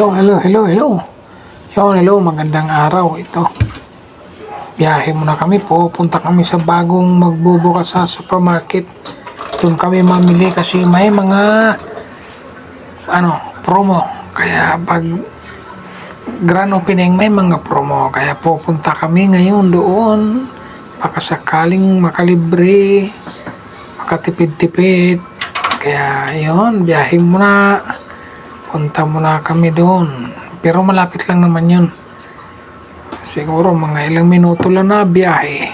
Hello. Hello, magandang araw ito. Biyahe muna kami, pupunta kami sa bagong magbubukas sa supermarket. Doon kami mamili kasi may mga promo. Kaya pag grand opening may mga promo. Kaya pupunta kami ngayon doon. Baka sakaling makalibre, makatipid-tipid. Kaya yun, biyahe muna. Punta muna kami doon. Pero malapit lang naman yun. Siguro mga ilang minuto lang na biyahe.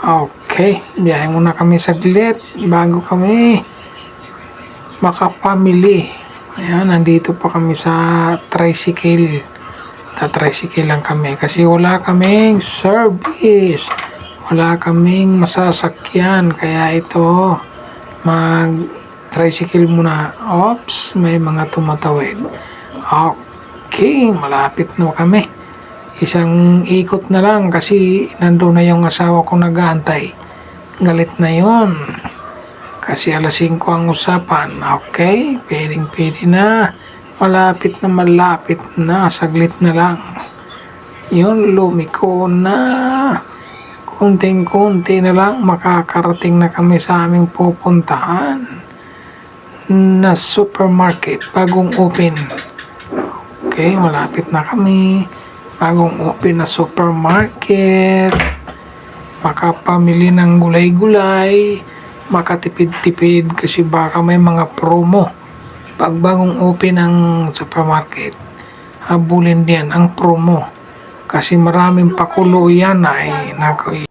Okay, biyahe muna kami saglit bago kami makapamili. Ayan, nandito pa kami sa tricycle. Ta-tricycle lang kami kasi wala kaming service. Wala kaming masasakyan. Kaya ito, mag-tricycle muna. Oops, may mga tumatawid. Okay, malapit na kami. Isang ikot na lang kasi nandun na yung asawa ko nag-aantay. Galit na yon. Kasi alas 5 ang usapan. Okay, pwede na. Malapit na. Saglit na lang. Yun, lumiko na. Kunting-kunti na lang. Makakarating na kami sa aming pupuntahan na supermarket. Bagong open. Okay, malapit na kami. Bagong open na supermarket. Makapamili ng gulay-gulay. Makatipid-tipid kasi baka may mga promo. Pag bagong open ang supermarket, habulin diyan ang promo. Kasi maraming pakulo yan ay nako.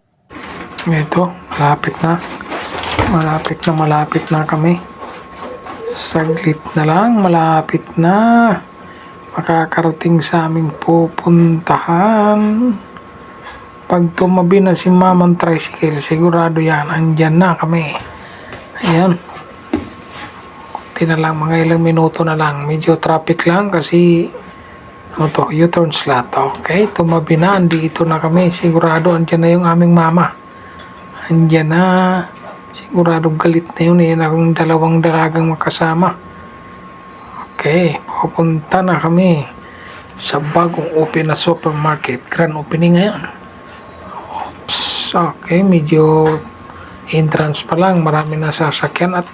Ito, malapit na kami. Saglit na lang, malapit na. Makakarating sa aming pupuntahan. Pag tumabi na si Mamang Tricycle, sigurado yan, andyan na kami. Ayan. Kunti na lang, mga ilang minuto na lang. Medyo traffic lang kasi U-turn slot. Okay, tumabi na, andito na kami. Sigurado andyan na yung aming mama. Andyan na. Sigurado galit na yun. Yan akong dalawang dalagang makasama. Okay, pupunta na kami sa bagong open na supermarket. Grand opening ngayon. Oops, okay, medyo entrance pa lang. Marami na sasakyan at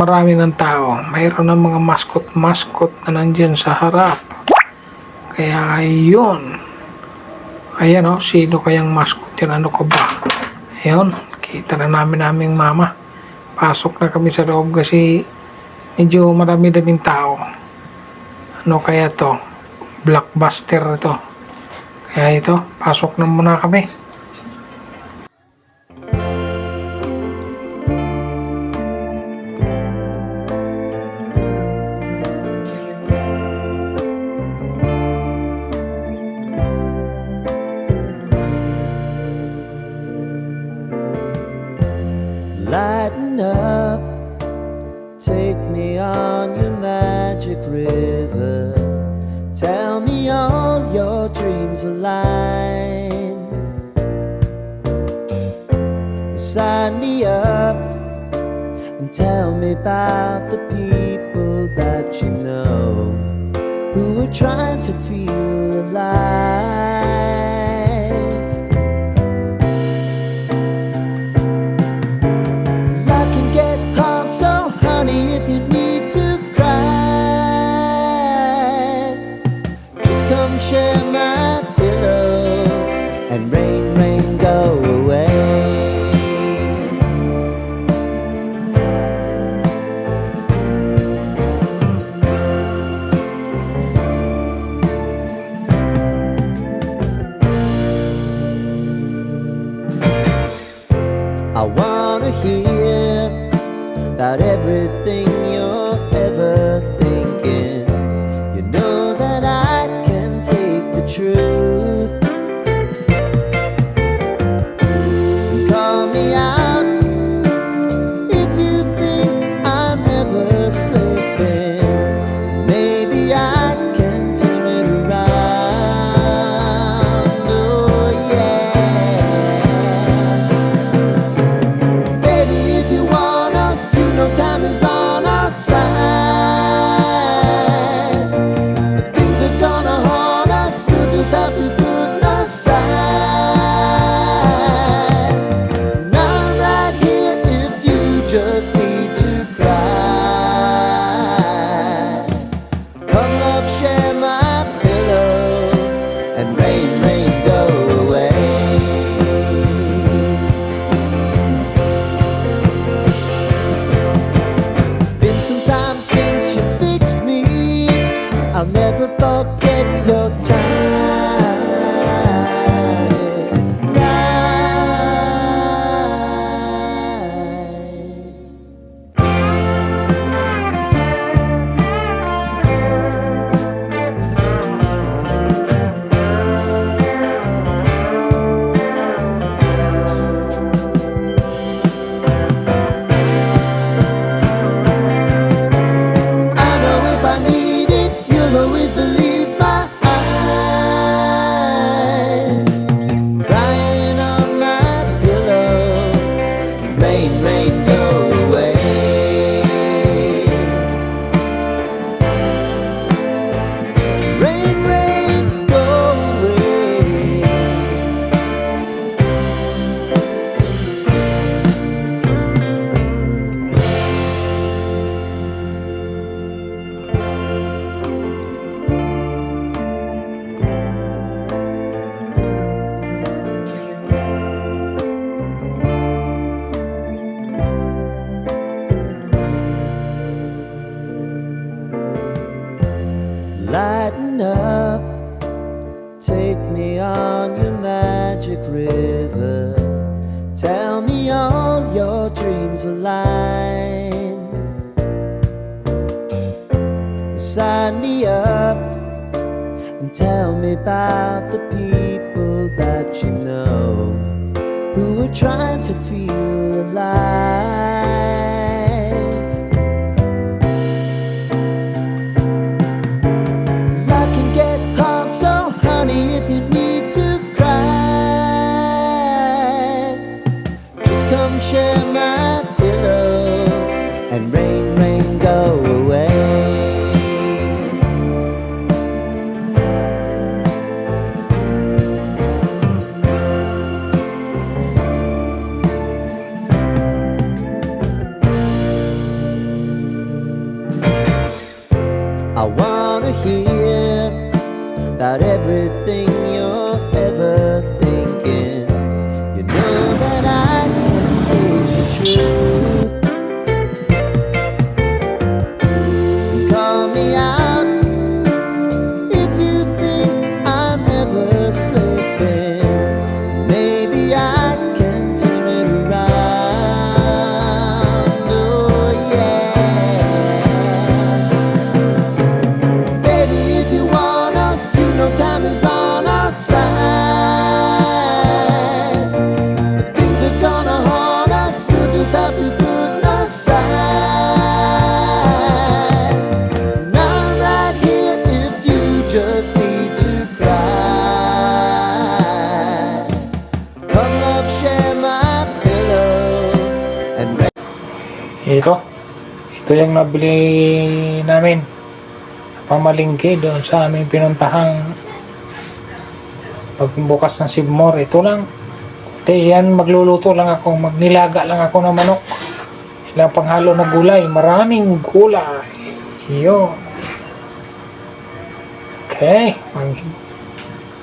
marami ng tao. Mayroon ng mga mascot na nandyan sa harap. Kaya ayun. Ayan o, sino kayang mascot yan? Ano ko ba? Ayun, kita na namin aming mama. Pasok na kami sa loob kasi medyo marami-daming tao. Ano kaya to? Blockbuster to. Kaya ito, pasok na muna kami. Lighten up, take me on your magic river. Tell me all your dreams align. Sign me up and tell me about the people that you know who are trying to feel alive. Life can get hard, so honey, if you need to cry, just come share my pillow and rain, go away. I wanna hear about everything you're ever thinking. You know that I can take the truth. Call me out if you think I'm never slipping. Maybe I can turn it around. Oh yeah. Baby, if you want us, you know time is on our just have to put aside. And I'm right here if you just need to cry. Come love, share my pillow, and rain, rain, go away. Been some time since you fixed me. I'll never forget your time. I know if I need it, you'll always believe my eyes. Crying on my pillow, rain, rain, go away. Rain, rain, go away. Lighten up, take me on your magic river. Tell me all your dreams align. Sign me up and tell me about the people that you know who are trying to feel alive. Life can get hard, so honey, if you need to cry, just come share my pillow, and rain, rain, go away. I wanna hear about everything you're ever thinking. You know that I can take the truth. Call me out if you think I'm ever slipping. Maybe I can turn it around. Oh yeah. Baby, if you want us, you know time is on our side. But things are gonna haunt us, we'll just have to put aside. And I'm right here if you just need to cry. Come love, share my pillow, and Ito yung nabili namin pamalingki doon sa aming pinuntahang pagbukas ng Sibmore. Ito lang. Yan, magluluto lang ako, magnilaga lang ako ng manok. Ilang panghalo na gulay, maraming gulay. Yun. Okay,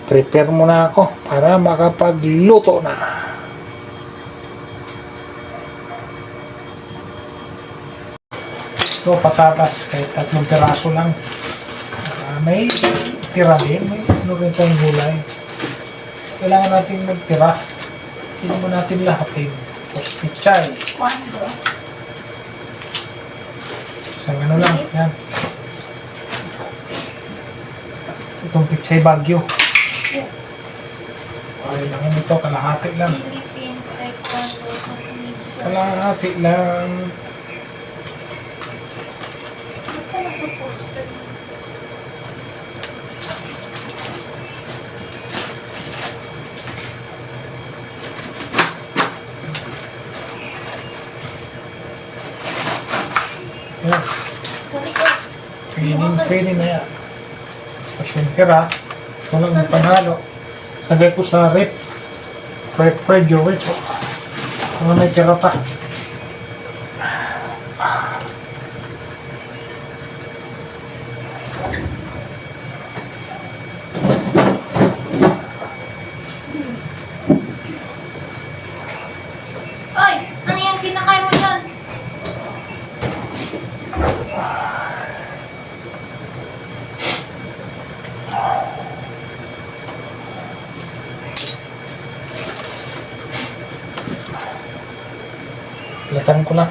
prepare muna ako para makapagluto na. Ito, patatas, kahit 3 piraso lang. May tira din, may ano rin tayong gulay. Kailangan natin magtira. Hindi mo natin lahatin. Tapos pichay. Isang ano lang, yan. Itong pichay Baguio. Ay lang ito, kalahati lang. Kalahati lang. Pwede na yan. Tapos yung tira, Walang panghalo. Lagay ko sa rep. Refrigerator. Mga may tira pa. Oy, ano yung kinakain mo dyan? Latan ko lang.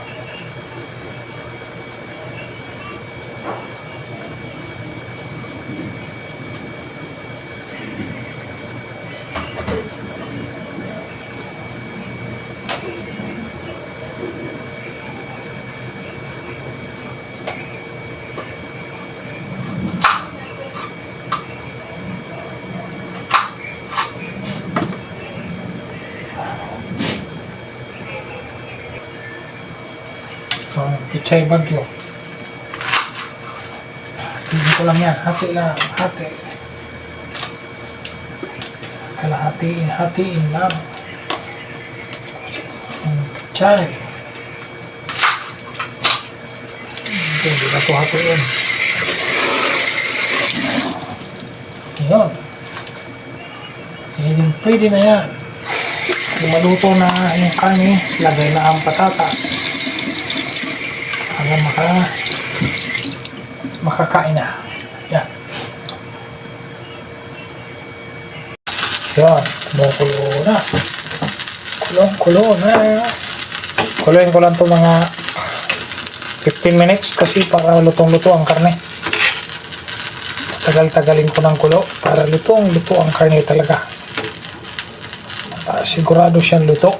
Pichay bagyo. Tingin ko lang yan. Hati lang. Hati. Hatiin lang. Pichay. Hindi na ito hatiin. Yun. Pwede na yan. Kung maluto na yung kami, lagay na ang patatas. Hanggang makakain na. Yan. Yan. Kumukulo na. Kulo na. Kuluin ko lang ito mga 15 minutes kasi para lutong-luto ang karne. Tagal-tagalin ko ng kulo para lutong-luto ang karne talaga. Sigurado siyang luto.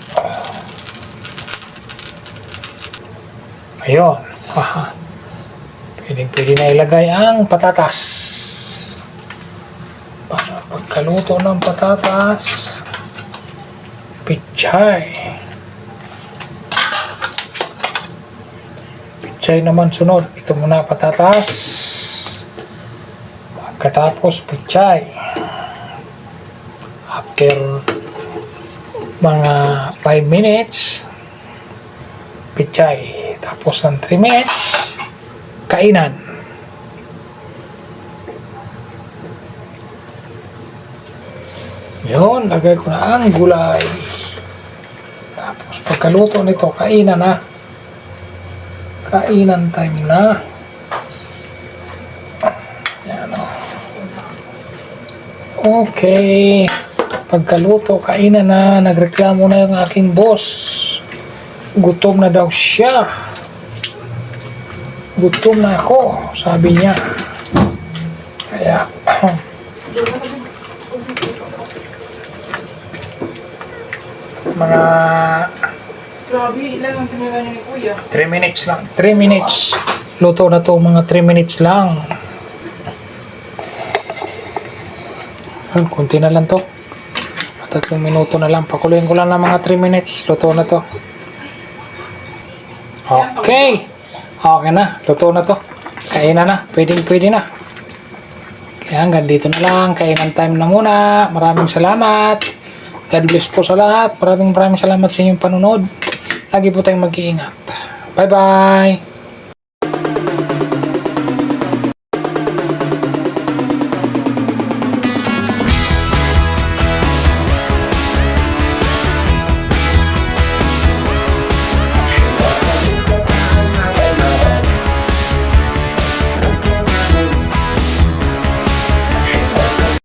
Ayun. Haha. Pwede na ilagay ang patatas. Para pagkaluto ng patatas, pichay. Pichay naman sunod. Ito muna patatas. Pagkatapos pichay. After mga 5 minutes, pichay. Tapos ng 3 minutes, kainan. Yun, lagay ko na ang gulay. Tapos pagkaluto nito, kainan na. Kainan time na. Yan o. Okay. Pagkaluto, kainan na. Nagreklamo na yung aking boss. Gutom na daw siya. Gutom na ako, sabi niya. Kaya, mga Grabe, ilan ang tinira niya ni Kuya? 3 minutes lang. 3 minutes. Luto na to, mga 3 minutes lang. Kunti na lang to. 3 minuto na lang. Pakuluin ko lang ng mga 3 minutes. Luto na to. Okay. Okay na. Luto na to. Kainan na. Pwede na. Kaya hanggang dito na lang. Kainan time na muna. Maraming salamat. God bless po sa lahat. Maraming salamat sa inyong panunod. Lagi po tayong mag-iingat. Bye-bye.